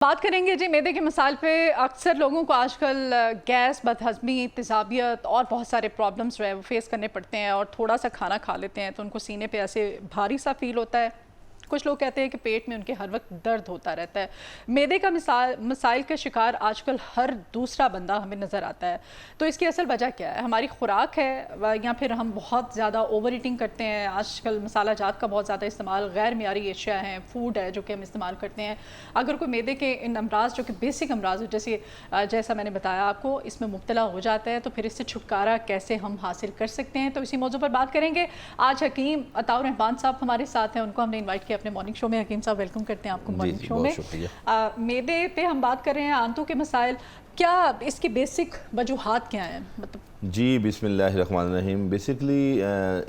बात करेंगे जी मैदे के मसाइल पे। अक्सर लोगों को आजकल गैस, बदहज़मी, तेज़ाबियत और बहुत सारे प्रॉब्लम्स जो है वो फेस करने पड़ते हैं और थोड़ा सा खाना खा लेते हैं तो उनको सीने पे ऐसे भारी सा फील होता है। कुछ लोग कहते हैं कि पेट में उनके हर वक्त दर्द होता रहता है। मैदे का मसाइल का शिकार आजकल हर दूसरा बंदा हमें नज़र आता है। तो इसकी असल वजह क्या है? हमारी खुराक है या फिर हम बहुत ज़्यादा ओवर ईटिंग करते हैं? आजकल मसाला जात का बहुत ज़्यादा इस्तेमाल, गैर मियारी एशिया हैं, फूड है जो कि हम इस्तेमाल करते हैं। अगर कोई मैदे के इन अमराज जो कि बेसिक अमराज जैसे जैसा मैंने बताया आपको, इसमें मुब्तला हो जाता है तो फिर इससे छुटकारा कैसे हम हासिल कर सकते हैं, तो इसी मौजू पर बात करेंगे। आज हकीम अताउर रहमान साहब हमारे साथ हैं, उनको हमने इन्वाइट किया अपने मॉर्निंग शो में। हकीम साहब वेलकम करते हैं आपको मॉर्निंग शो में। मैदे पे हम बात कर रहे हैं, आंतों के मसाइल, क्या इसकी बेसिक वजूहात क्या हैं? मतलब जी बिस्मिल्लाहिर्रहमानिर्रहीम। बेसिकली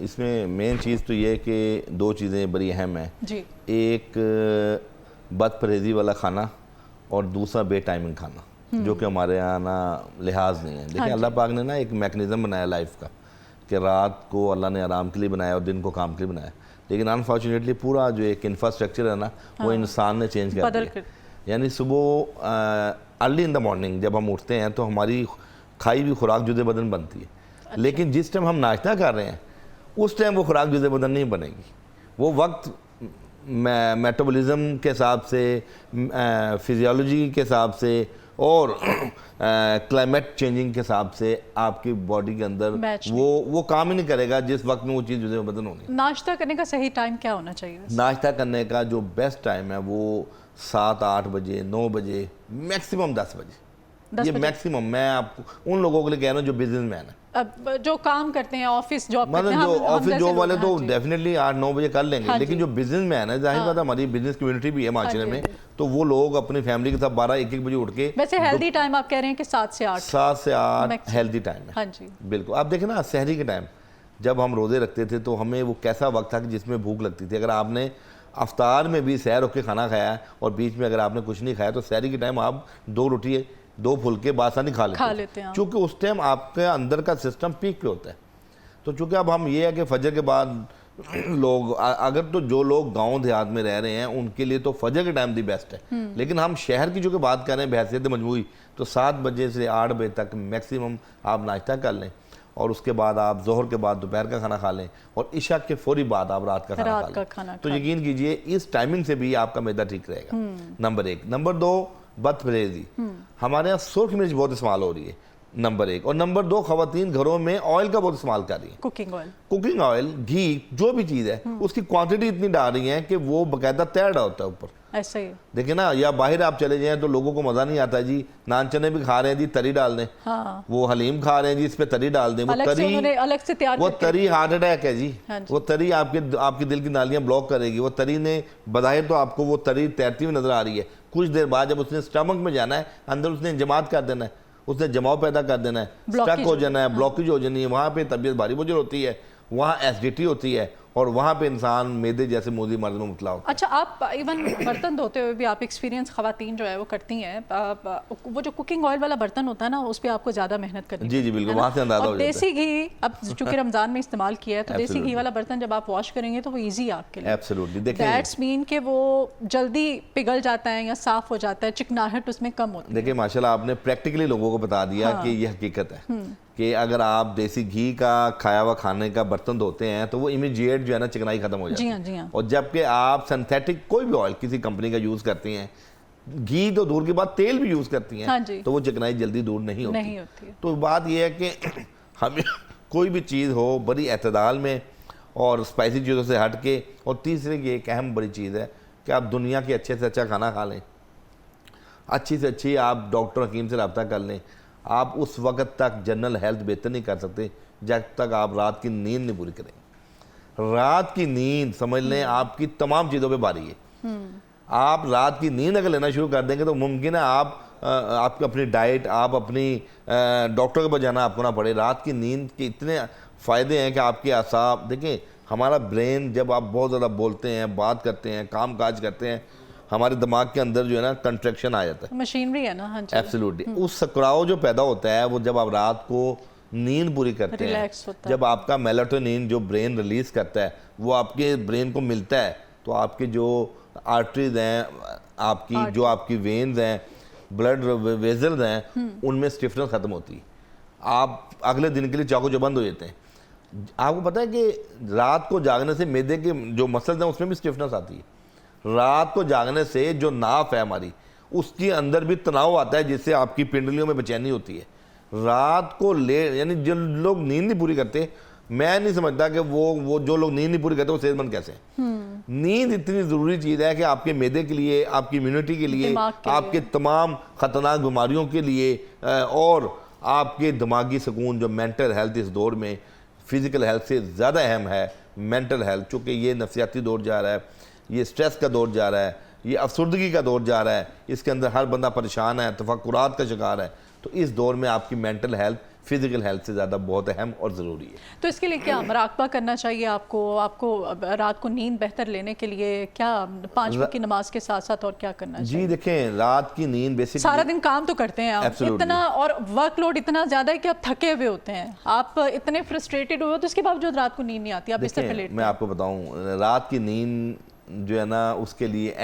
इसमें मेन चीज़ तो ये है कि दो चीज़ें बड़ी अहम हैं जी। एक बदपरहेज़ी वाला खाना और दूसरा बे टाइमिंग खाना, जो कि हमारे यहाँ ना लिहाज नहीं है। देखिए अल्लाह पाक ने ना एक मैकेनिज़्म बनाया लाइफ का कि रात को अल्लाह ने आराम के लिए बनाया और दिन को काम के लिए बनाया, लेकिन अनफॉर्चुनेटली पूरा जो एक इंफ्रास्ट्रक्चर है ना वो इंसान ने चेंज कर दिया। यानी सुबह अर्ली इन द मॉर्निंग जब हम उठते हैं तो हमारी खाई हुई खुराक जुदे बदन बनती है। अच्छा। लेकिन जिस टाइम हम नाश्ता कर रहे हैं उस टाइम वो खुराक जुदे बदन नहीं बनेगी। वो वक्त मेटाबॉलिज्म के हिसाब से, फिजियोलॉजी के हिसाब से और क्लाइमेट चेंजिंग के हिसाब से आपकी बॉडी के अंदर वो काम ही नहीं करेगा जिस वक्त में वो चीज़ जुदे बदन होनी। नाश्ता करने का सही टाइम क्या होना चाहिए? नाश्ता करने का जो बेस्ट टाइम है वो 7-8 बजे, 9 बजे, मैक्सिमम 10 बजे। ये मैक्सिमम मैं आपको उन लोगों के लिए कह रहा हूँ जो बिजनेसमैन है, अब जो काम करते हैं, ऑफिस जॉब करते हैं, मतलब जो ऑफिस जॉब वाले तो हाँ डेफिनेटली 8-9 बजे कर लेंगे। लेकिन जो बिजनेसमैन है, जाहिर बात है हमारी बिजनेस कम्युनिटी भी है माशरे में, तो वो लोग अपनी फैमिली के साथ 12-1-1 बजे उठ के। वैसे हेल्दी टाइम आप कह रहे हैं कि 7 से 8 हेल्दी टाइम है। हाँ जी बिल्कुल। आप देखें ना सहरी के टाइम जब हम रोज़े रखते थे तो हमें वो कैसा वक्त था कि जिसमें भूख लगती थी। अगर आपने अफ्तार में भी सैर होकर खाना खाया है और बीच में अगर आपने कुछ नहीं खाया तो सहरी के टाइम आप 2 रोटी 2 फुलके बासानी खा लेते हैं, क्योंकि उस टाइम आपके अंदर का सिस्टम पीक पे होता है। तो चूँकि अब हम ये है कि फजर के बाद लोग अगर तो जो लोग गांव देहात में रह रहे हैं उनके लिए तो फजर के टाइम दी बेस्ट है, लेकिन हम शहर की जो कि बात कर रहे हैं बहैसियत मजबूरी, तो 7 बजे से 8 बजे तक मैक्सिमम आप नाश्ता कर लें और उसके बाद आप जोहर के बाद दोपहर का खाना खा लें और इशा के फौरी बाद आप रात का खाना खा लें। तो यकीन कीजिए इस टाइमिंग से भी आपका मैदा ठीक रहेगा। नंबर 1। नंबर 2, बदपरहेज़ी। हमारे यहाँ सुर्ख मिर्च बहुत इस्तेमाल हो रही है, नंबर 1। और नंबर 2, खवातीन घरों में ऑयल का बहुत इस्तेमाल कर रही है। कुकिंग ऑयल, घी, जो भी चीज़ है उसकी क्वांटिटी इतनी डाल रही है कि वो बाकायदा तैर रहा होता है ऊपर। ऐसा ही देखिए ना, या बाहर आप चले जाएं तो लोगों को मज़ा नहीं आता जी, नान चने भी खा रहे हैं जी, तरी डाल दें। हाँ। वो हलीम खा रहे हैं जी, इस पे तरी डाल दें। वो तरी अलग से तैयार, वो तरी हार्ट अटैक है जी। हाँ जी। वो तरी आपकी दिल की नालियां ब्लॉक करेगी। वो तरी ने बज़ाहिर तो आपको वो तरी तैरती हुई नजर आ रही है, कुछ देर बाद जब उसने स्टमक में जाना है, अंदर उसने इंजमात कर देना है, उसने जमाव पैदा कर देना है, स्टक हो जाना है, ब्लॉकेज हो जानी है, वहाँ पे तबीयत भारी बोझल होती है, वहाँ एसिडिटी होती है और वहाँ पे इंसान मैदे जैसे मोदी मर्द में मुबतला होता है। अच्छा, आप इवन बर्तन धोते हुए भी आप एक्सपीरियंस खवातीन जो है वो करती हैं, वो जो कुकिंग ऑयल वाला बर्तन होता है ना उस पर आपको ज़्यादा मेहनत करनी जी जी बिल्कुल, वहाँ से अंदाजा हो जाता है। देसी घी अब चूंकि रमज़ान में इस्तेमाल किया है तो देसी घी वाला बर्तन जब आप वॉश करेंगे तो वो ईजी है आपके लिए। एब्सोल्युटली। दैट्स मीन कि वो जल्दी पिघल जाता है या साफ़ हो जाता है, चिकनाहट उसमें कम होती है। देखिए माशाल्लाह आपने प्रैक्टिकली लोगों को बता दिया कि ये हकीकत है कि अगर आप देसी घी का खाया हुआ खाने का बर्तन धोते हैं तो वो इमीडिएट जो है ना चिकनाई खत्म हो जाती है। जी हाँ। और जबकि आप सिंथेटिक कोई भी ऑयल किसी कंपनी का यूज़ करती हैं, घी तो दूर की बात तेल भी यूज़ करती हैं, हाँ तो वो चिकनाई जल्दी दूर नहीं होती। तो बात ये है कि हमें कोई भी चीज़ हो बड़ी एतदाल में और स्पाइसी चीज़ों से हट के, और तीसरी ये एक अहम बड़ी चीज़ है कि आप दुनिया के अच्छे से अच्छा खाना खा लें, अच्छी से अच्छी आप डॉक्टर हकीम से रब्ता कर लें। आप उस वक्त तक जनरल हेल्थ बेहतर नहीं कर सकते जब तक आप रात की नींद नहीं पूरी करेंगे। रात की नींद समझ लें आपकी तमाम चीज़ों पे भारी है। आप रात की नींद अगर लेना शुरू कर देंगे तो मुमकिन है आपकी अपनी डाइट, आप अपनी डॉक्टर के पास जाना आपको ना पड़े। रात की नींद के इतने फ़ायदे हैं कि आपके आसाब, देखें हमारा ब्रेन जब आप बहुत ज़्यादा बोलते हैं, बात करते हैं, काम काज करते हैं, हमारे दिमाग के अंदर जो है ना कंट्रैक्शन आ जाता है, मशीनरी है ना। हाँ जी। एब्सोल्युटली। उस सकराव जो पैदा होता है वो जब आप रात को नींद पूरी करते हैं, जब आपका मेलाटोनिन जो ब्रेन रिलीज करता है वो आपके ब्रेन को मिलता है, तो आपके जो आर्टरीज हैं आपकी, जो आपकी वेन्स हैं, ब्लड वेजल्स हैं, उनमें स्टिफनेस ख़त्म होती है। आप अगले दिन के लिए चाकू चबंद हो जाते हैं। आपको पता है कि रात को जागने से मैदे के जो मसल्स हैं उसमें भी स्टिफनेस आती है। रात को जागने से जो नाफ है हमारी, उसके अंदर भी तनाव आता है, जिससे आपकी पिंडलियों में बेचैनी होती है। रात को यानी जो लोग नींद नहीं पूरी करते, मैं नहीं समझता कि वो जो लोग नींद नहीं पूरी करते वो सेहतमंद कैसे हैं। नींद इतनी ज़रूरी चीज़ है कि आपके मैदे के लिए, आपकी इम्यूनिटी के लिए, आपके तमाम ख़तरनाक बीमारियों के लिए, और आपके दिमागी सुकून, जो मेंटल हेल्थ इस दौर में फ़िज़िकल हेल्थ से ज़्यादा अहम है। मेंटल हेल्थ, चूँकि ये नफसियाती दौर जा रहा है, ये स्ट्रेस का दौर जा रहा है, ये अफसरदगी का दौर जा रहा है, इसके अंदर हर बंदा परेशान है, तफक्कुरात का शिकार है। तो इस दौर में आपकी मेंटल हेल्थ फिजिकल हेल्थ से ज़्यादा बहुत अहम और ज़रूरी है। तो इसके लिए क्या मुराकबा करना चाहिए आपको रात को नींद बेहतर लेने के लिए क्या 5 वक्त की नमाज के साथ साथ और क्या करना चाहिए? जी देखें, रात की नींद बेसिकली, सारा दिन काम तो करते हैं आप इतना, और वर्कलोड इतना ज़्यादा है कि आप थके हुए होते हैं, आप इतने फ्रस्ट्रेटेड हुए हो, तो इसके बावजूद रात को नींद नहीं आती, आप बिस्तर पे लेटते हैं। मैं आपको बताऊँ, रात की नींद जो है ना, उसके लिए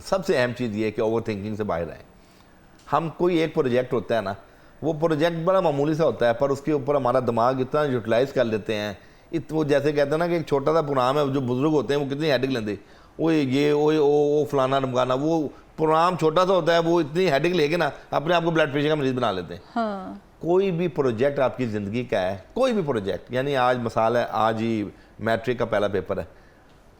सबसे अहम चीज़ ये है कि ओवर थिंकिंग से बाहर आए। हम कोई एक प्रोजेक्ट होता है ना, वो प्रोजेक्ट बड़ा मामूली सा होता है, पर उसके ऊपर हमारा दिमाग इतना यूटिलाइज कर लेते हैं। वो जैसे कहते हैं ना कि एक छोटा सा प्रोग्राम है, जो बुजुर्ग होते हैं वो कितनी हेडिक लेंगे, वो फलाना ढमकाना, वो प्रोग्राम छोटा सा होता है, वो इतनी हेडिक लेके ना अपने आप को ब्लड प्रेशर का मरीज बना लेते हैं। हाँ। कोई भी प्रोजेक्ट आपकी ज़िंदगी का है, कोई भी प्रोजेक्ट, यानी आज मिसाल है, आज ही मैट्रिक का पहला पेपर है,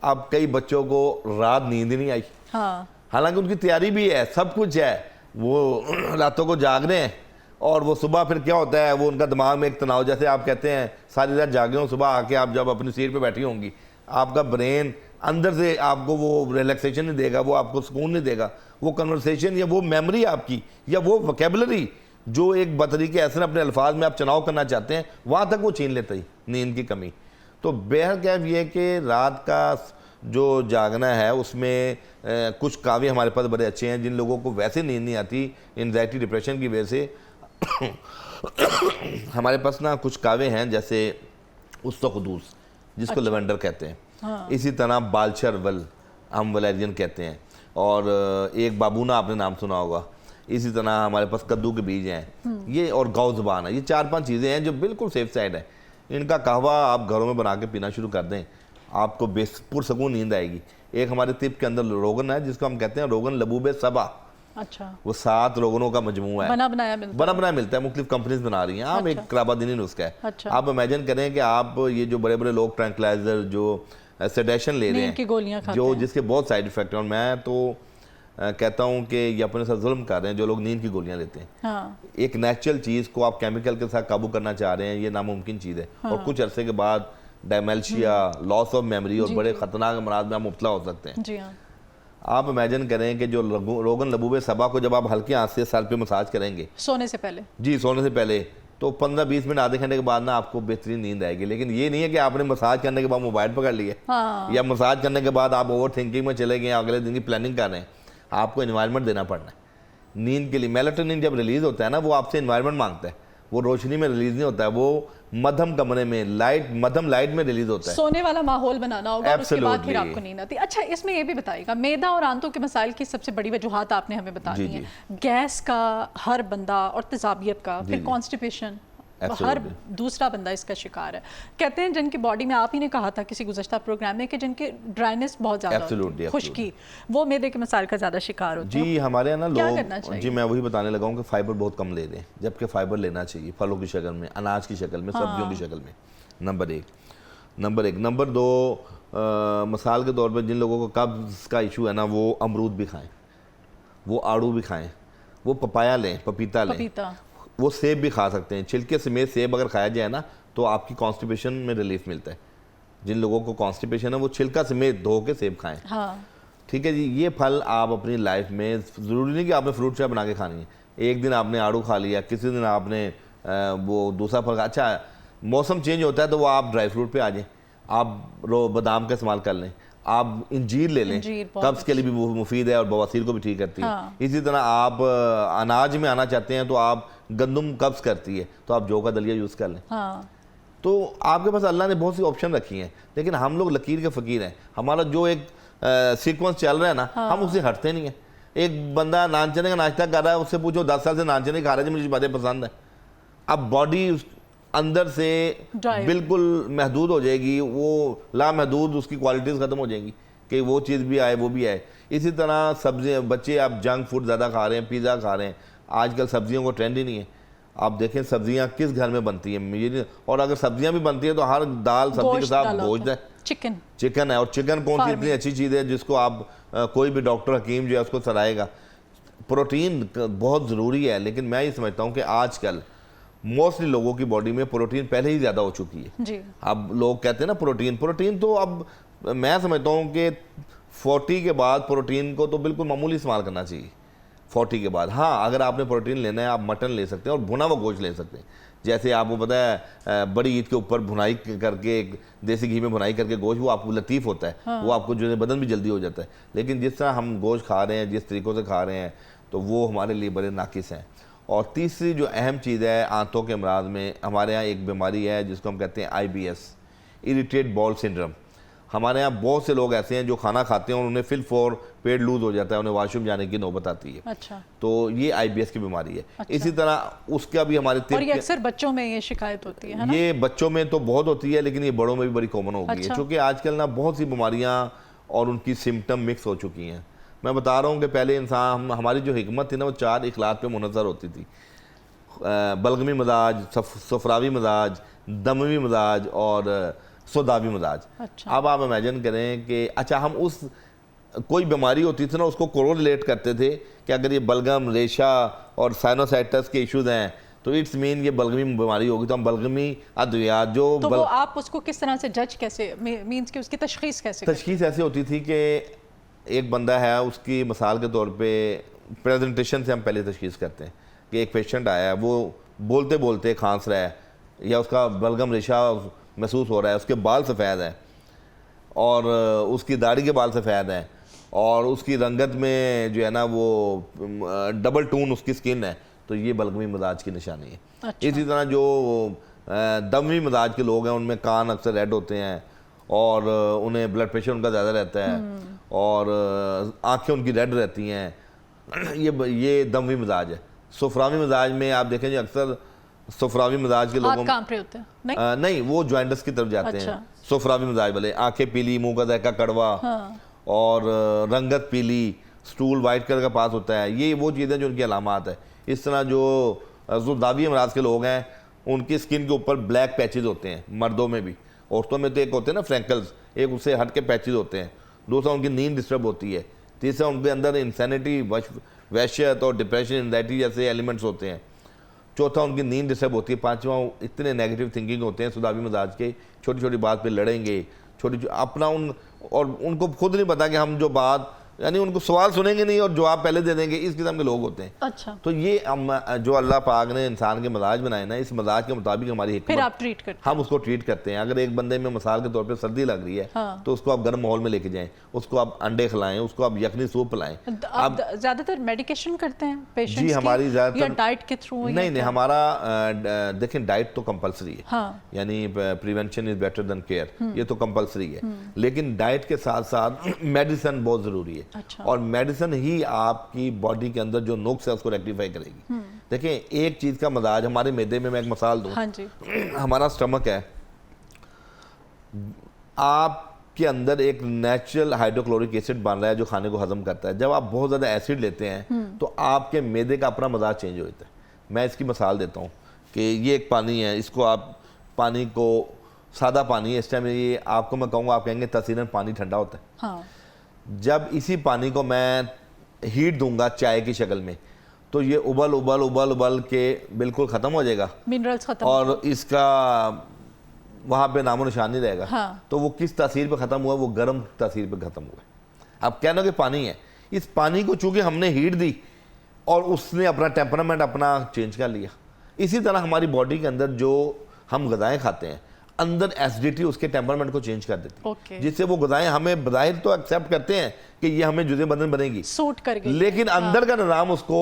अब कई बच्चों को रात नींद ही नहीं आई। हाँ। हालांकि उनकी तैयारी भी है, सब कुछ है, वो रातों को जाग रहे हैं, और वो सुबह फिर क्या होता है, वो उनका दिमाग में एक तनाव, जैसे आप कहते हैं सारी रात जागे हो, सुबह आके आप जब अपनी सीट पे बैठी होंगी, आपका ब्रेन अंदर से आपको वो रिलैक्सेशन नहीं देगा, वो आपको सुकून नहीं देगा, वो कन्वर्सेशन या वो मेमोरी आपकी या वो वोकेबलरी जो एक बतरीके ऐसे अपने अल्फाज में आप चुनाव करना चाहते हैं, वहाँ तक वो छीन लेता ही नींद की कमी। तो बहरकैफ ये कि रात का जो जागना है उसमें कुछ कावे हमारे पास बड़े अच्छे हैं। जिन लोगों को वैसे नींद नहीं आती एंजाइटी डिप्रेशन की वजह से हमारे पास ना कुछ कावे हैं, जैसे उस्तखुदूस जिसको लेवेंडर कहते हैं। हाँ। इसी तरह बालचर वल हम वलेरियन कहते हैं, और एक बाबूना आपने नाम सुना होगा। इसी तरह हमारे पास कद्दू के बीज हैं, ये और गाव ज़ुबान है। ये 4-5 चीज़ें हैं जो बिल्कुल सेफ साइड है। इनका कहवा आप घरों में बना के पीना शुरू कर दें, आपको पुरसकून नींद आएगी। एक हमारे तिब के अंदर रोगन है जिसको हम कहते हैं रोगन लबूब सबा। अच्छा। वो 7 रोगनों का मजमूआ है, बना बनाया मिलता है, मुख्तलिफ कंपनीज बना रही हैं। आप एक कराबादीनी नुस्खा है। अच्छा। आप इमेजिन करें कि आप ये जो बड़े बड़े लोग ट्रैंक्विलाइजर जो सेडेशन ले रहे हैं, की गोलियां खाते जो हैं, जिसके बहुत साइड इफेक्ट हैं, और मैं तो कहता हूँ कि ये अपने साथ जुल्म कर रहे हैं जो लोग नींद की गोलियां लेते हैं। हाँ। एक नेचुरल चीज़ को आप केमिकल के साथ काबू करना चाह रहे हैं, ये नामुमकिन चीज़ है। और कुछ अरसे के बाद डायमेंशिया, लॉस ऑफ मेमोरी और बड़े ख़तरनाक अमराज में आप मुब्तला हो सकते हैं। जी हाँ। आप इमेजिन करें कि जो रोगन लबूब सबा को जब आप हल्के हाथ से सर पे मसाज करेंगे सोने से पहले, जी सोने से पहले, तो 15-20 मिनट आधे घंटे के बाद ना आपको बेहतरीन नींद आएगी। लेकिन ये नहीं है कि आपने मसाज करने के बाद मोबाइल पकड़ लिए, हाँ। या मसाज करने के बाद आप ओवर थिंकिंग में चले गए, अगले दिन की प्लानिंग कर रहे हैं। आपको इन्वायरमेंट देना पड़ना है नींद के लिए। मेलाटोनिन जब रिलीज होता है ना, वो आपसे इन्वायरमेंट मांगता है। वो रोशनी में रिलीज नहीं होता है, वो मध्यम कमरे में मध्यम लाइट में रिलीज होता है। सोने वाला माहौल बनाना होगा, और उसके बाद फिर आपको नींद आती है। अच्छा, इसमें ये भी बताइएगा, मैदा और आंतों के मसाइल की सबसे बड़ी वजूहात आपने हमें बता दी है। गैस का हर बंदा, और तेजाबियत का, फिर कॉन्स्टिपेशन, हर दूसरा बंदा इसका शिकार है। कहते हैं जिनकी बॉडी में, आप ही ने कहा था किसी गुज़श्ता प्रोग्राम में, कि जिनके ड्राइनेस बहुत ज़्यादा होती है, खुश्की, वो मैदे के मसाइल का ज़्यादा शिकार होते हैं। जी हमारे यहाँ ना क्या लोग, करना चाहिए? जी मैं वही बताने लगा हूँ कि फाइबर बहुत कम ले रहे हैं, जबकि फाइबर लेना चाहिए फलों की शक्ल में, अनाज की शक्ल में, सब्जियों की शक्ल में। नंबर एक। नंबर 2, मिसाल के तौर पर जिन लोगों को कब्ज़ का इशू है ना, वो अमरूद भी खाएँ, वो आड़ू भी खाएँ, वो पपाया लें, पपीता लें, वो सेब भी खा सकते हैं। छिलके समेत सेब अगर खाया जाए ना, तो आपकी कॉन्स्टिपेशन में रिलीफ मिलता है। जिन लोगों को कॉन्स्टिपेशन है वो छिलका समेत धो के सेब खाएं। हाँ। ठीक है जी। ये फल आप अपनी लाइफ में, ज़रूरी नहीं कि आपने फ्रूट चाय बना के खानी है। एक दिन आपने आड़ू खा लिया, किसी दिन आपने वो दूसरा फल। अच्छा, मौसम चेंज होता है तो वो आप ड्राई फ्रूट पे आ जाएं, आप बादाम का इस्तेमाल कर लें, आप इंजीर ले लें, कब्ज़ के लिए भी मुफीद है और बवासीर को भी ठीक करती है। हाँ। इसी तरह आप अनाज में आना चाहते हैं तो आप गंदम कब्ज़ करती है, तो आप जौ का दलिया यूज़ कर लें। हाँ। तो आपके पास अल्लाह ने बहुत सी ऑप्शन रखी हैं, लेकिन हम लोग लकीर के फ़कीर हैं। हमारा जो एक सीक्वेंस चल रहा है ना, हम उससे हटते नहीं है। एक बंदा नान चने का नाश्ता कर रहा है, उससे पूछो 10 साल से नान चने खा रहा है जी, मुझे बातें पसंद है। अब बॉडी अंदर से बिल्कुल महदूद हो जाएगी, वो लामहदूद उसकी क्वालिटीज़ ख़त्म हो जाएंगी कि वो चीज़ भी आए वो भी आए। इसी तरह सब्ज़ी, बच्चे आप जंक फूड ज़्यादा खा रहे हैं, पिज़्ज़ा खा रहे हैं, आजकल सब्जियों को ट्रेंड ही नहीं है। आप देखें सब्जियां किस घर में बनती हैं, और अगर सब्जियां भी बनती है तो हर दाल सब्जी के साथ गोश्त है, चिकन है। और चिकन कौन सी इतनी अच्छी चीज़ है जिसको आप कोई भी डॉक्टर हकीम जो है उसको सराहेगा। प्रोटीन बहुत ज़रूरी है, लेकिन मैं ये समझता हूँ कि आजकल मोस्टली लोगों की बॉडी में प्रोटीन पहले ही ज़्यादा हो चुकी है जी। अब लोग कहते हैं ना प्रोटीन तो अब मैं समझता हूँ कि 40 के बाद प्रोटीन को तो बिल्कुल मामूली इस्तेमाल करना चाहिए। 40 के बाद हाँ, अगर आपने प्रोटीन लेना है आप मटन ले सकते हैं और भुना हुआ गोश्त ले सकते हैं। जैसे आपको पता है बड़ी ईद के ऊपर भुनाई करके, देसी घी में भुनाई करके गोश्त, वो आपको लतीफ़ होता है। हाँ। वो आपको जो है बदन भी जल्दी हो जाता है। लेकिन जिस तरह हम गोश्त खा रहे हैं, जिस तरीक़ों से खा रहे हैं, तो वो हमारे लिए बड़े नाकिस हैं। और तीसरी जो अहम चीज़ है आंतों के अमराज में, हमारे यहाँ एक बीमारी है जिसको हम कहते हैं IBS, इरिटेट बाउल सिंड्रोम। हमारे यहाँ बहुत से लोग ऐसे हैं जो खाना खाते हैं और उन्हें फिल फॉर पेट लूज हो जाता है, उन्हें वॉशरूम जाने की नौबत आती है। अच्छा। तो ये IBS की बीमारी है। अच्छा। इसी तरह उसका भी हमारे और ये अक्सर बच्चों में ये शिकायत होती है ना? ये बच्चों में तो बहुत होती है, लेकिन ये बड़ों में भी बड़ी कॉमन हो गई है। क्योंकि आजकल ना बहुत सी बीमारियाँ और उनकी सिम्टम मिक्स हो चुकी हैं। मैं बता रहा हूँ कि पहले इंसान, हमारी जो हिकमत थी ना, वो 4 इखलात पे मुनज़्ज़र होती थी। बलगमी मजाज, सफरावी मजाज, दमवी मजाज और सोदावी मजाज। अच्छा। अब आप इमेजिन करें कि अच्छा हम उस कोई बीमारी होती थी ना उसको कोरिलेट करते थे कि अगर ये बलगम, रेशा और साइनोसाइटिस के इश्यूज हैं तो इट्स मीन ये बलगमी बीमारी होगी, तो हम बलगमी अद्वियात जो वो आप उसको किस तरह से जज कैसे, मीन्स कि उसकी तशखीस कैसे? तशखीस ऐसे होती थी कि एक बंदा है, उसकी मिसाल के तौर पे प्रेजेंटेशन से हम पहले तशखीस करते हैं कि एक पेशेंट आया है, वो बोलते बोलते खांस रहा है या उसका बलगम रेशा महसूस हो रहा है, उसके बाल सफ़ेद हैं और उसकी दाढ़ी के बाल सफ़ेद हैं और उसकी रंगत में जो है ना वो डबल टून उसकी स्किन है, तो ये बलगमी मिजाज की निशानी है। अच्छा। इसी तरह जो दमवी मिजाज के लोग हैं उनमें कान अक्सर रेड होते हैं और उन्हें ब्लड प्रेशर उनका ज़्यादा रहता है और आँखें उनकी रेड रहती हैं, ये दमवी मिजाज है। सफरावी मिजाज में आप देखें अक्सर सफरावी मिजाज के लोगों कांप रहे होते हैं नहीं वो जॉइंटस की तरफ जाते हैं। सफरावी मिजाज वाले आंखें पीली, मुंह का जायका कड़वा और रंगत पीली, स्टूल वाइट कलर का पास होता है, ये वो चीज़ें जो उनकी अलामात है। इस तरह जो दावी अमराज के लोग हैं उनकी स्किन के ऊपर ब्लैक पैचेज होते हैं, मर्दों में भी। औरतों में तो एक होते हैं ना फ्रैंकल्स, एक उससे हट के पैचेज होते हैं। दूसरा उनकी नींद डिस्टर्ब होती है। तीसरा उनके अंदर इंसैनिटी, वहशत और डिप्रेशन, एंजाइटी जैसे एलिमेंट्स होते हैं। चौथा उनकी नींद डिस्टर्ब होती है। पांचवा इतने नेगेटिव थिंकिंग होते हैं सुदावी मिजाज के, छोटी छोटी बात पे लड़ेंगे, छोटी अपना और उनको खुद नहीं पता कि हम जो बात, यानी उनको सवाल सुनेंगे नहीं और जवाब पहले दे देंगे, इस किस्म के लोग होते हैं। अच्छा। तो ये जो अल्लाह पाक ने इंसान के मजाज बनाए ना, इस मजाज के मुताबिक हमारी फिर आप ट्रीट करते हैं। हम उसको ट्रीट करते हैं। अगर एक बंदे में मिसाल के तौर पे सर्दी लग रही है तो उसको आप गर्म माहौल में लेके जाएं, उसको आप अंडे खिलाएं, उसको आप यखनी सूप पिलाएं। आप ज्यादातर मेडिकेशन करते हैं पेशेंट्स जी? हमारी ज्यादातर डाइट के थ्रू? नहीं, हमारा देखें डाइट तो कंपलसरी है। यानी prevention is better than care, ये तो कंपलसरी है। लेकिन डाइट के साथ साथ मेडिसिन बहुत जरूरी है। अच्छा। और मेडिसिन ही आपकी बॉडी के अंदर जो नुक्स है उसको रेक्टिफाई करेगी। देखें एक चीज का मजाज हमारे मैदे में, मैं एक मिसाल दूं। हाँ जी। हमारा स्टमक है, आपके अंदर एक नेचुरल हाइड्रोक्लोरिक एसिड बन रहा है जो खाने को हजम करता है। जब आप बहुत ज्यादा एसिड लेते हैं तो आपके मैदे का अपना मजाज चेंज हो जाता है। मैं इसकी मिसाल देता हूँ कि ये एक पानी है, इसको आप पानी को, सादा पानी है, इस टाइम ये आपको मैं कहूँगा, आप कहेंगे तसीरन पानी ठंडा होता है। हाँ। जब इसी पानी को मैं हीट दूंगा चाय की शक्ल में तो ये उबल उबल उबल उबल के बिल्कुल ख़त्म हो जाएगा, मिनरल्स खत्म, और इसका वहाँ पे नामो निशान नहीं रहेगा। हाँ। तो वो किस तासीर पे ख़त्म हुआ? वो गर्म तासीर पे ख़त्म हुआ। अब कहना कि पानी है, इस पानी को चूँकि हमने हीट दी और उसने अपना टेम्परामेंट अपना चेंज कर लिया। इसी तरह हमारी बॉडी के अंदर जो हम ग़िज़ाएँ खाते हैं, अंदर एसिडिटी उसके टेम्परामेंट को चेंज कर देती है, जिससे वो ग़िज़ाएँ हमें बज़ाहिर तो एक्सेप्ट करते हैं कि ये हमें जुज़े बदन बनेगी, सूट करेगी, लेकिन अंदर का निज़ाम उसको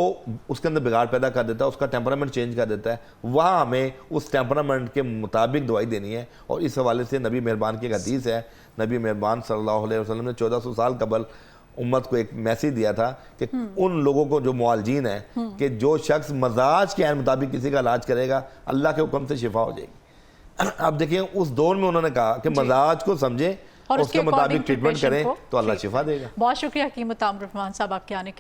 उसके अंदर बिगाड़ पैदा कर देता है, उसका टेम्परामेंट चेंज कर देता है। वहाँ हमें उस टेम्परामेंट के मुताबिक दवाई देनी है। और इस हवाले से नबी मेहरबान की एक हदीस है नबी मेहरबान सल्लल्लाहु अलैहि वसल्लम ने 1400 साल कबल उम्मत को एक मैसेज दिया था कि उन लोगों को जो मुआलजीन है कि जो शख्स मजाज के मुताबिक किसी का इलाज करेगा अल्लाह के हुक्म से शिफा हो जाएगी। अब देखिए उस दौर में उन्होंने कहा कि मजाज को समझें और उसके मुताबिक ट्रीटमेंट करें तो अल्लाह शिफा देगा। बहुत शुक्रिया हकीम उताम रहमान साहब आपके आने के लिए।